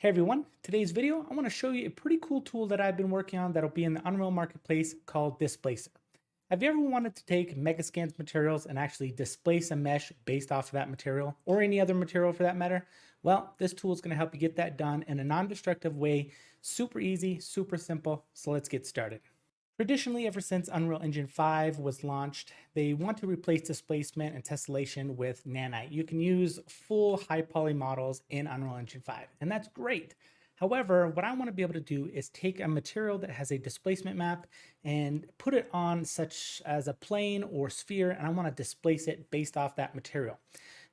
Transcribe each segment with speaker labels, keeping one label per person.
Speaker 1: Hey everyone, today's video, I want to show you a pretty cool tool that I've been working on that'll be in the Unreal Marketplace called Displacer. Have you ever wanted to take Megascans materials and actually displace a mesh based off of that material or any other material for that matter? Well, this tool is going to help you get that done in a non-destructive way, super easy, super simple. So let's get started. Traditionally, ever since Unreal Engine 5 was launched, they want to replace displacement and tessellation with Nanite. You can use full high poly models in Unreal Engine 5, and that's great. However, what I want to be able to do is take a material that has a displacement map and put it on such as a plane or sphere, and I want to displace it based off that material.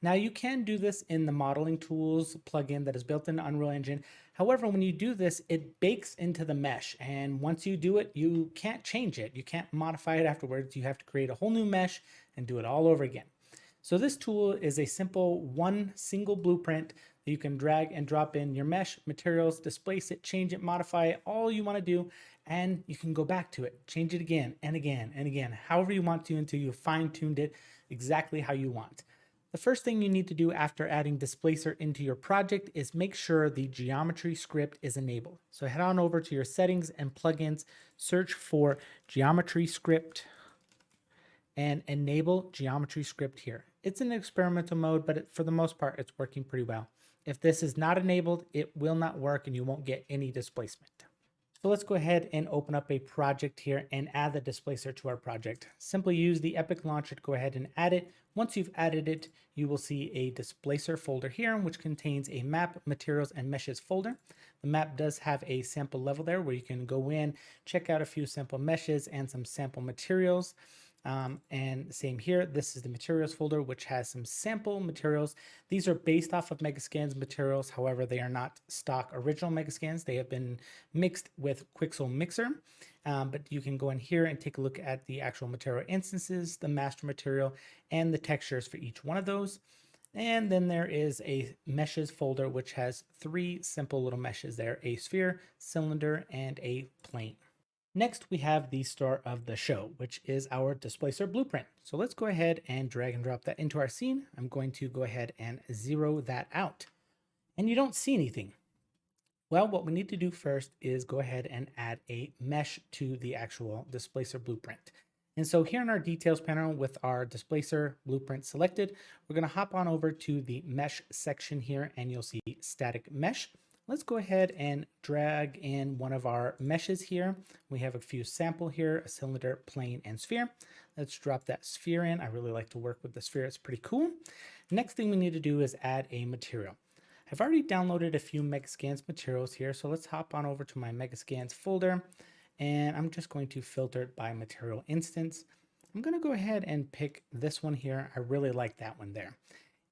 Speaker 1: Now you can do this in the modeling tools plugin that is built into Unreal Engine. However, when you do this, it bakes into the mesh. And once you do it, you can't change it. You can't modify it afterwards. You have to create a whole new mesh and do it all over again. So this tool is a simple one single blueprint that you can drag and drop in your mesh materials, displace it, change it, modify it, all you want to do. And you can go back to it, change it again and again and again, however you want to until you fine-tuned it exactly how you want. The first thing you need to do after adding Displacer into your project is make sure the geometry script is enabled. So head on over to your settings and plugins, search for geometry script and enable geometry script here. It's in experimental mode, but for the most part, it's working pretty well. If this is not enabled, it will not work and you won't get any displacement. So let's go ahead and open up a project here and add the displacer to our project. Simply use the Epic Launcher to go ahead and add it. Once you've added it, you will see a displacer folder here, which contains a map, materials, and meshes folder. The map does have a sample level there where you can go in, check out a few sample meshes and some sample materials. And same here, this is the materials folder, which has some sample materials. These are based off of Megascans materials. However, they are not stock original Megascans. They have been mixed with Quixel Mixer. But you can go in here and take a look at the actual material instances, the master material, and the textures for each one of those. And then there is a meshes folder, which has three simple little meshes there, a sphere, cylinder, and a plane. Next, we have the start of the show, which is our displacer blueprint. So let's go ahead and drag and drop that into our scene. I'm going to go ahead and zero that out. And you don't see anything. Well, what we need to do first is go ahead and add a mesh to the actual displacer blueprint. And so here in our details panel with our displacer blueprint selected, we're going to hop on over to the mesh section here and you'll see static mesh. Let's go ahead and drag in one of our meshes here. We have a few sample here, a cylinder, plane, and sphere. Let's drop that sphere in. I really like to work with the sphere. It's pretty cool. Next thing we need to do is add a material. I've already downloaded a few Megascans materials here, so let's hop on over to my Megascans folder, and I'm just going to filter it by material instance. I'm going to go ahead and pick this one here. I really like that one there.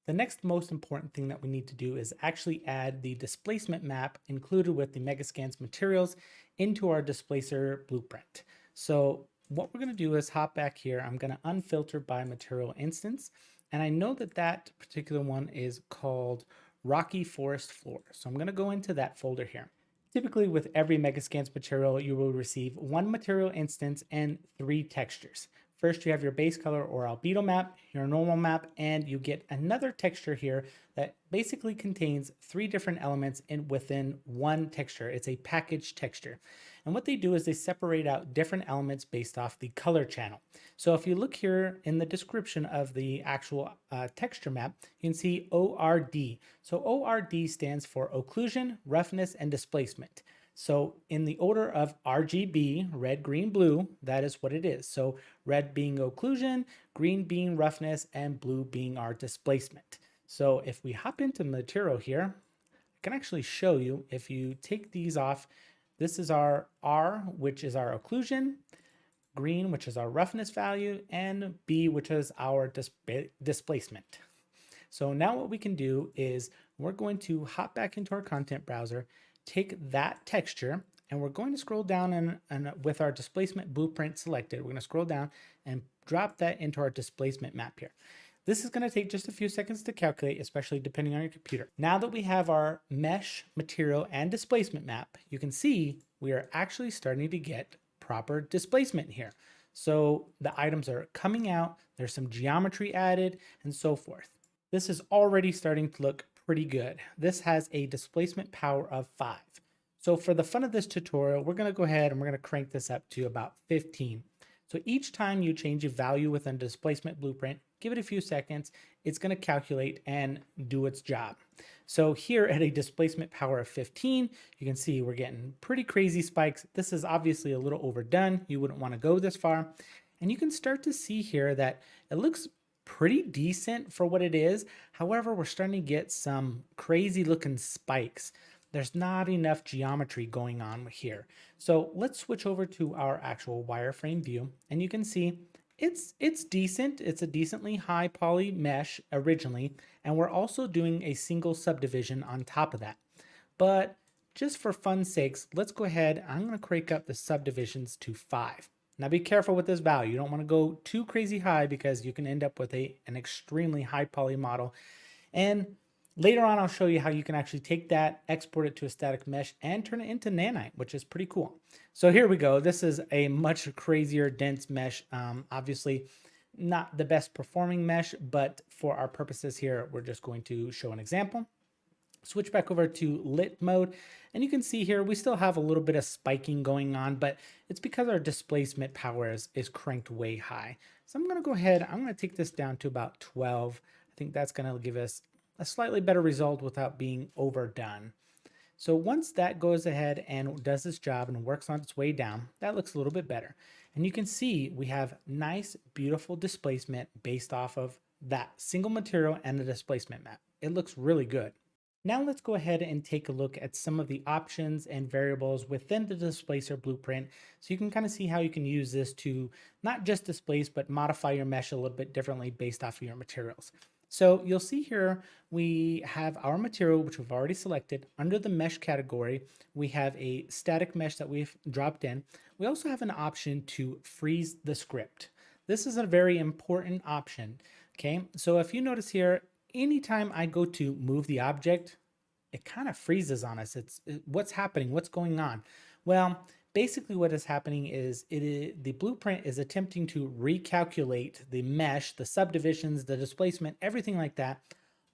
Speaker 1: The next most important thing that we need to do is actually add the displacement map included with the Megascans materials into our displacer blueprint. So what we're going to do is hop back here. I'm going to unfilter by material instance. And I know that that particular one is called Rocky Forest Floor. So I'm going to go into that folder here. Typically with every Megascans material, you will receive one material instance and three textures. First, you have your base color or albedo map, your normal map, and you get another texture here that basically contains three different elements within one texture. It's a packaged texture. And what they do is they separate out different elements based off the color channel. So if you look here in the description of the actual texture map, you can see ORD. So ORD stands for occlusion, roughness, and displacement. So in the order of RGB, red, green, blue, that is what it is. So red being occlusion, green being roughness, and blue being our displacement. So if we hop into material here, I can actually show you if you take these off, this is our R, which is our occlusion, green, which is our roughness value, and B, which is our displacement. So now what we can do is we're going to hop back into our content browser, take that texture, and we're going to scroll down and with our displacement blueprint selected, we're going to scroll down and drop that into our displacement map here. This is going to take just a few seconds to calculate, especially depending on your computer. Now that we have our mesh, material, and displacement map, you can see we are actually starting to get proper displacement here. So the items are coming out, there's some geometry added, and so forth. This is already starting to look pretty good. This has a displacement power of 5. So for the fun of this tutorial, we're going to go ahead and we're going to crank this up to about 15. So each time you change a value within displacement blueprint, give it a few seconds, it's going to calculate and do its job. So here at a displacement power of 15, you can see we're getting pretty crazy spikes. This is obviously a little overdone. You wouldn't want to go this far. And you can start to see here that it looks pretty decent for what it is. However, we're starting to get some crazy looking spikes. There's not enough geometry going on here. So let's switch over to our actual wireframe view, and you can see it's decent. It's a decently high poly mesh originally, and we're also doing a single subdivision on top of that. But just for fun's sakes, let's go ahead. I'm going to crank up the subdivisions to 5. Now be careful with this value. You don't want to go too crazy high because you can end up with an extremely high poly model. And later on, I'll show you how you can actually take that, export it to a static mesh, and turn it into Nanite, which is pretty cool. So here we go. This is a much crazier, dense mesh. Obviously, not the best performing mesh, but for our purposes here, we're just going to show an example. Switch back over to lit mode, and you can see here we still have a little bit of spiking going on, but it's because our displacement power is cranked way high. So I'm going to go ahead, I'm going to take this down to about 12. I think that's going to give us a slightly better result without being overdone. So once that goes ahead and does its job and works on its way down, that looks a little bit better. And you can see we have nice, beautiful displacement based off of that single material and the displacement map. It looks really good. Now let's go ahead and take a look at some of the options and variables within the Displacer blueprint, so you can kind of see how you can use this to not just displace, but modify your mesh a little bit differently based off of your materials. So you'll see here we have our material, which we've already selected. Under the mesh category, we have a static mesh that we've dropped in. We also have an option to freeze the script. This is a very important option. Okay, so if you notice here, anytime I go to move the object, it kind of freezes on us. What's happening? What's going on? Well, basically what is happening is the blueprint is attempting to recalculate the mesh, the subdivisions, the displacement, everything like that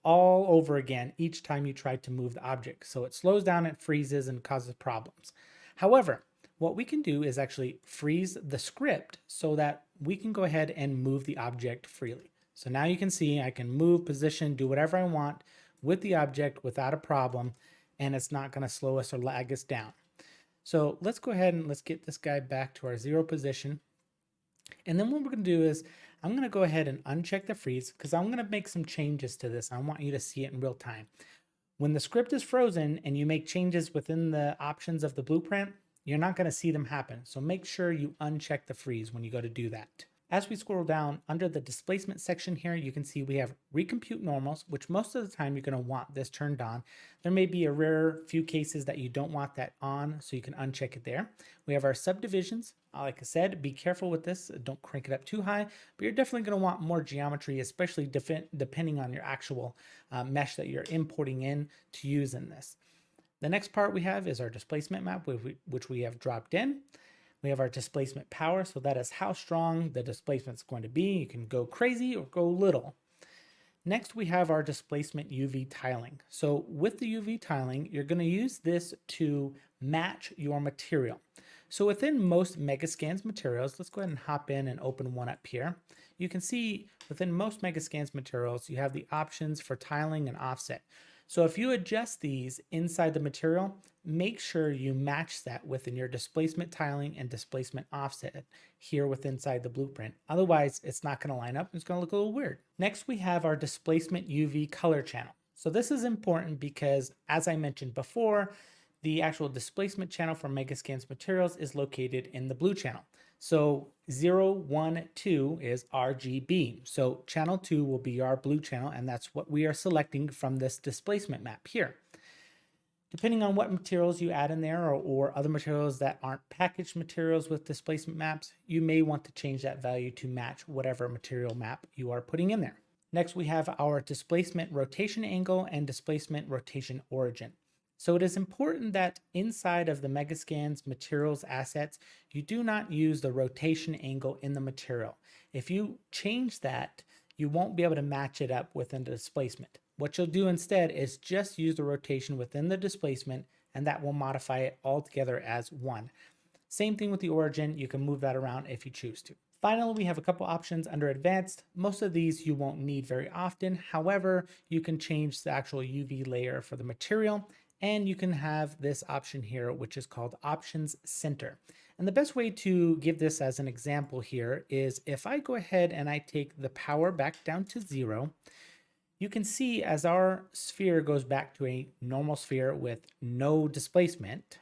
Speaker 1: all over again each time you try to move the object. So it slows down, it freezes, and causes problems. However, what we can do is actually freeze the script so that we can go ahead and move the object freely. So now you can see I can move, position, do whatever I want with the object without a problem, and it's not going to slow us or lag us down. So let's go ahead and let's get this guy back to our 0 position. And then what we're going to do is I'm going to go ahead and uncheck the freeze because I'm going to make some changes to this. I want you to see it in real time. When the script is frozen and you make changes within the options of the blueprint, you're not going to see them happen. So make sure you uncheck the freeze when you go to do that. As we scroll down under the displacement section here, you can see we have recompute normals, which most of the time you're going to want this turned on. There may be a rare few cases that you don't want that on, so you can uncheck it there. We have our subdivisions. Like I said, be careful with this. Don't crank it up too high, but you're definitely going to want more geometry, especially depending on your actual mesh that you're importing in to use in this. The next part we have is our displacement map, which we have dropped in. We have our displacement power, so that is how strong the displacement is going to be. You can go crazy or go little. Next, we have our displacement UV tiling. So with the UV tiling, you're going to use this to match your material. So within most Megascans materials, let's go ahead and hop in and open one up here. You can see within most Megascans materials, you have the options for tiling and offset. So if you adjust these inside the material, make sure you match that within your displacement tiling and displacement offset here inside the blueprint. Otherwise, it's not going to line up. It's going to look a little weird. Next, we have our displacement UV color channel. So this is important because, as I mentioned before, the actual displacement channel for Megascans materials is located in the blue channel. So 0, 1, 2 is RGB. So channel 2 will be our blue channel, and that's what we are selecting from this displacement map here. Depending on what materials you add in there or other materials that aren't packaged materials with displacement maps, you may want to change that value to match whatever material map you are putting in there. Next, we have our displacement rotation angle and displacement rotation origin. So it is important that inside of the Megascans materials assets, you do not use the rotation angle in the material. If you change that, you won't be able to match it up within the displacement. what you'll do instead is just use the rotation within the displacement, and that will modify it all together as one. Same thing with the origin, you can move that around if you choose to. Finally, we have a couple options under advanced. Most of these you won't need very often. However, you can change the actual UV layer for the material, and you can have this option here, which is called Options Center. And the best way to give this as an example here is if I go ahead and I take the power back down to 0, you can see as our sphere goes back to a normal sphere with no displacement,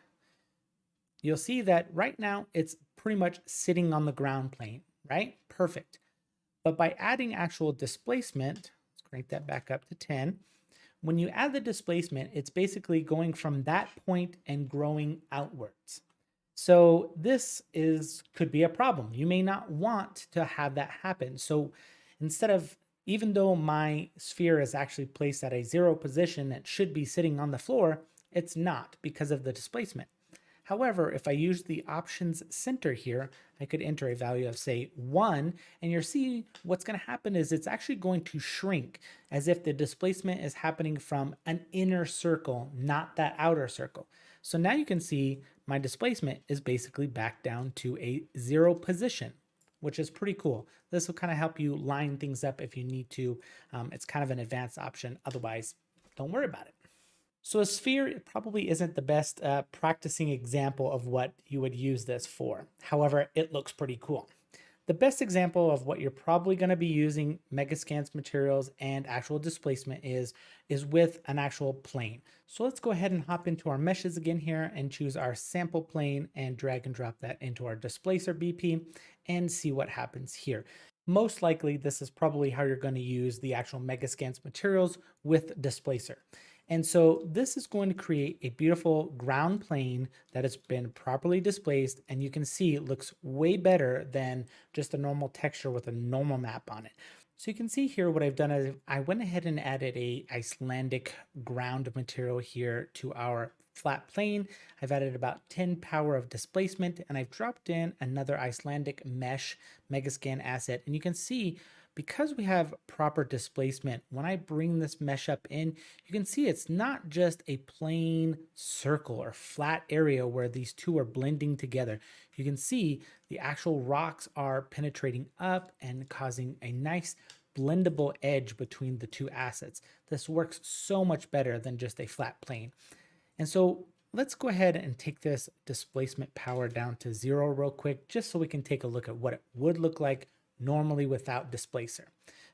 Speaker 1: you'll see that right now it's pretty much sitting on the ground plane, right? Perfect. But by adding actual displacement, let's crank that back up to 10. When you add the displacement, it's basically going from that point and growing outwards. So this could be a problem. You may not want to have that happen. So instead of, even though my sphere is actually placed at a 0 position and should be sitting on the floor, it's not because of the displacement. However, if I use the options center here, I could enter a value of say 1, and you'll see what's going to happen is it's actually going to shrink as if the displacement is happening from an inner circle, not that outer circle. So now you can see my displacement is basically back down to a 0 position, which is pretty cool. This will kind of help you line things up if you need to. It's kind of an advanced option. Otherwise, don't worry about it. So a sphere probably isn't the best practicing example of what you would use this for. However, it looks pretty cool. The best example of what you're probably going to be using Megascans materials and actual displacement is with an actual plane. So let's go ahead and hop into our meshes again here and choose our sample plane and drag and drop that into our Displacer BP and see what happens here. Most likely, this is probably how you're going to use the actual Megascans materials with Displacer. And so this is going to create a beautiful ground plane that has been properly displaced, and you can see it looks way better than just a normal texture with a normal map on it. So you can see here what I've done is I went ahead and added a Icelandic ground material here to our flat plane. I've added about 10 power of displacement, and I've dropped in another Icelandic mesh Megascan asset, and you can see because we have proper displacement, when I bring this mesh up in, you can see it's not just a plain circle or flat area where these two are blending together. You can see the actual rocks are penetrating up and causing a nice blendable edge between the two assets. This works so much better than just a flat plane. And so let's go ahead and take this displacement power down to 0 real quick, just so we can take a look at what it would look like normally without displacer.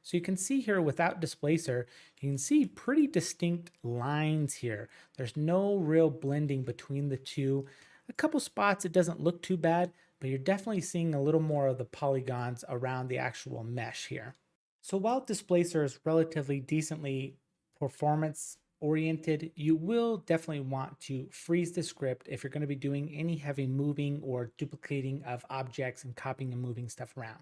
Speaker 1: So you can see here without displacer, you can see pretty distinct lines here. There's no real blending between the two. A couple spots it doesn't look too bad, but you're definitely seeing a little more of the polygons around the actual mesh here. So while displacer is relatively decently performance oriented, you will definitely want to freeze the script if you're going to be doing any heavy moving or duplicating of objects and copying and moving stuff around.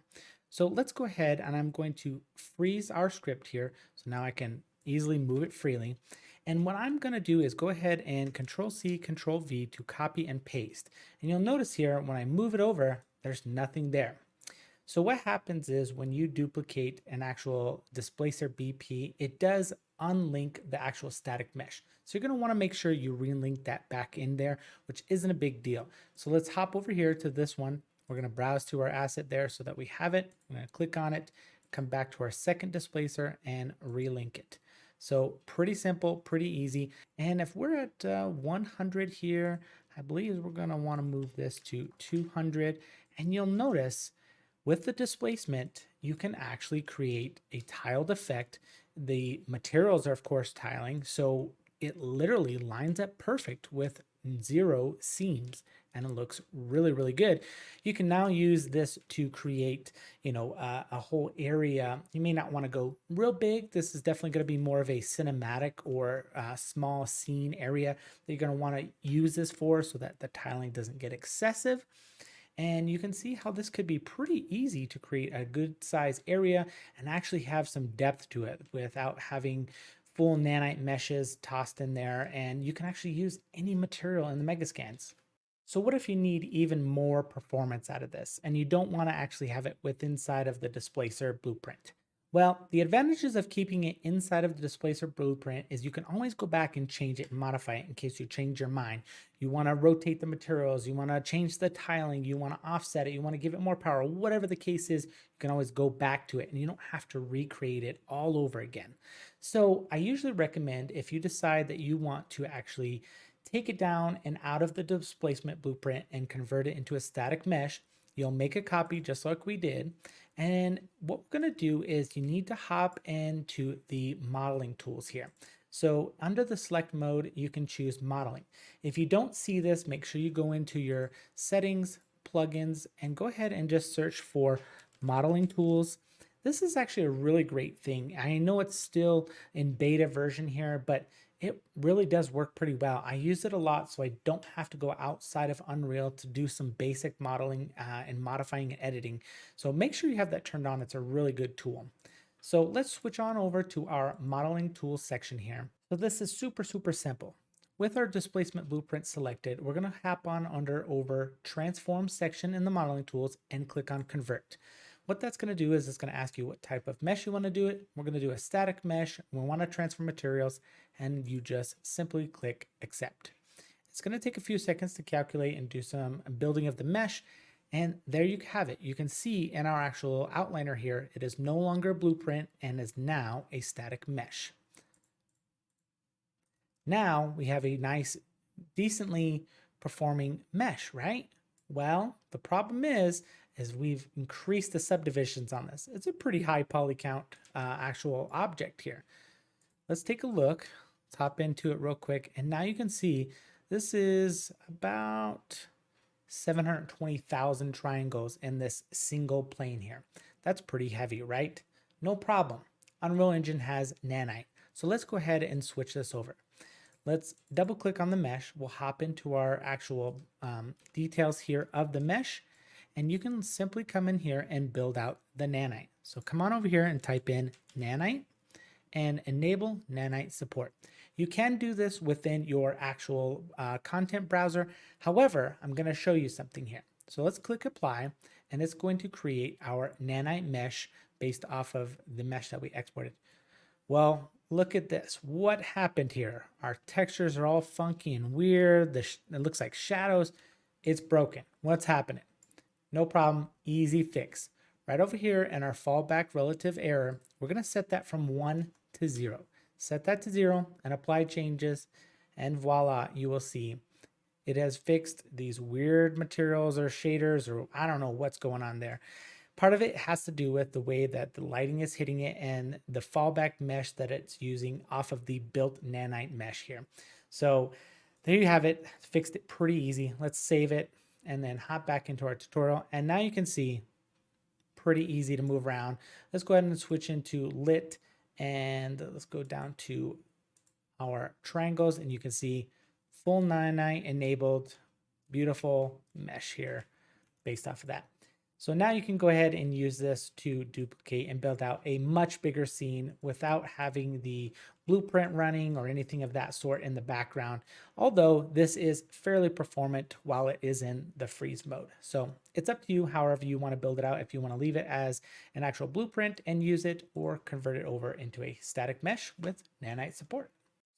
Speaker 1: So let's go ahead and I'm going to freeze our script here. So now I can easily move it freely. And what I'm going to do is go ahead and Control C, Control V to copy and paste. And you'll notice here when I move it over, there's nothing there. So what happens is when you duplicate an actual Displacer BP, it does unlink the actual static mesh. So you're going to want to make sure you relink that back in there, which isn't a big deal. So let's hop over here to this one. We're going to browse to our asset there so that we have it. I'm going to click on it, come back to our second displacer and relink it. So pretty simple, pretty easy. And if we're at 100 here, I believe we're going to want to move this to 200. And you'll notice with the displacement, you can actually create a tiled effect. The materials are of course tiling, so it literally lines up perfect with 0 seams and it looks really, really good. You can now use this to create, a whole area. You may not want to go real big. This is definitely going to be more of a cinematic or small scene area that you're going to want to use this for so that the tiling doesn't get excessive. And you can see how this could be pretty easy to create a good size area and actually have some depth to it without having full nanite meshes tossed in there. And you can actually use any material in the Megascans. So what if you need even more performance out of this and you don't want to actually have it within inside of the displacer blueprint? Well, the advantages of keeping it inside of the displacer blueprint is you can always go back and change it and modify it in case you change your mind. You want to rotate the materials, you want to change the tiling, you want to offset it, you want to give it more power, whatever the case is, you can always go back to it and you don't have to recreate it all over again. So I usually recommend if you decide that you want to actually take it down and out of the displacement blueprint and convert it into a static mesh, you'll make a copy just like we did. And what we're going to do is you need to hop into the modeling tools here. So under the select mode, you can choose modeling. If you don't see this, make sure you go into your settings, plugins, and go ahead and just search for modeling tools. This is actually a really great thing. I know it's still in beta version here, but it really does work pretty well. I use it a lot so I don't have to go outside of Unreal to do some basic modeling and modifying and editing. So make sure you have that turned on. It's a really good tool. So let's switch on over to our modeling tools section here. So this is super simple. With our displacement blueprint selected, we're going to hop on under over transform section in the modeling tools and click on convert. What that's going to do is it's going to ask you what type of mesh you want to do it. We're going to do a static mesh. We want to transfer materials, and you just simply click accept. It's going to take a few seconds to calculate and do some building of the mesh. And there you have it. You can see in our actual outliner here, it is no longer a blueprint and is now a static mesh. Now we have a nice, decently performing mesh, right? Well, the problem is we've increased the subdivisions on this. It's a pretty high poly count actual object here. Let's take a look. Let's hop into it real quick. And now you can see this is about 720,000 triangles in this single plane here. That's pretty heavy, right? No problem. Unreal Engine has Nanite. So let's go ahead and switch this over. Let's double click on the mesh. We'll hop into our actual details here of the mesh. And you can simply come in here and build out the Nanite. So come on over here and type in Nanite and enable Nanite support. You can do this within your actual content browser. However, I'm going to show you something here. So let's click apply, and it's going to create our Nanite mesh based off of the mesh that we exported. Well, look at this. What happened here? Our textures are all funky and weird. It looks like shadows. It's broken. What's happening? No problem, easy fix. Right over here in our fallback relative error, we're going to set that from 1 to 0. Set that to 0 and apply changes, and voila, you will see it has fixed these weird materials or shaders, or I don't know what's going on there. Part of it has to do with the way that the lighting is hitting it and the fallback mesh that it's using off of the built Nanite mesh here. So there you have it, fixed it pretty easy. Let's save it and then hop back into our tutorial. And now you can see pretty easy to move around. Let's go ahead and switch into lit, and let's go down to our triangles, and you can see full Nanite enabled, beautiful mesh here based off of that. So now you can go ahead and use this to duplicate and build out a much bigger scene without having the blueprint running or anything of that sort in the background. Although this is fairly performant while it is in the freeze mode. So it's up to you however you want to build it out. If you want to leave it as an actual blueprint and use it, or convert it over into a static mesh with Nanite support.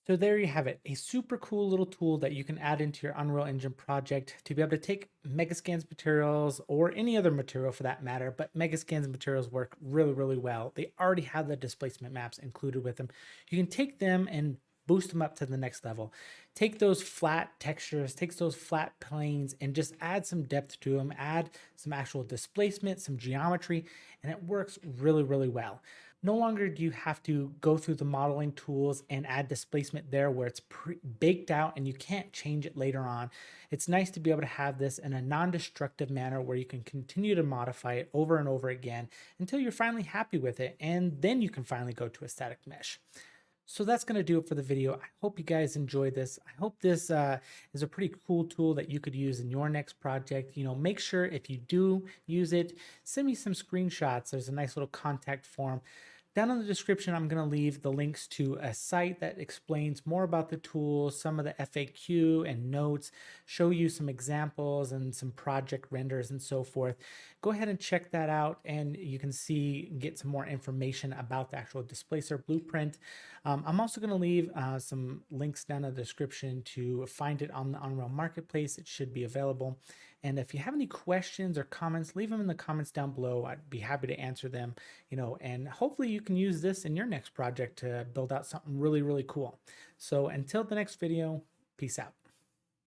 Speaker 1: So there you have it, a super cool little tool that you can add into your Unreal Engine project to be able to take Megascans materials, or any other material for that matter, but Megascans materials work really well. They already have the displacement maps included with them. You can take them and boost them up to the next level. Take those flat textures, take those flat planes, and just add some depth to them, add some actual displacement, some geometry, and it works really well. No longer do you have to go through the modeling tools and add displacement there where it's baked out and you can't change it later on. It's nice to be able to have this in a non-destructive manner where you can continue to modify it over and over again until you're finally happy with it, and then you can finally go to a static mesh. So that's going to do it for the video. I hope you guys enjoyed this. I hope this is a pretty cool tool that you could use in your next project. You know, make sure if you do use it, send me some screenshots. There's a nice little contact form. Down in the description, I'm going to leave the links to a site that explains more about the tools, some of the FAQ and notes, show you some examples and some project renders and so forth. Go ahead and check that out, and you can get some more information about the actual displacer blueprint. I'm also going to leave some links down in the description to find it on the Unreal Marketplace. It should be available. And if you have any questions or comments, leave them in the comments down below. I'd be happy to answer them, and hopefully you can use this in your next project to build out something really, really cool. So until the next video, peace out.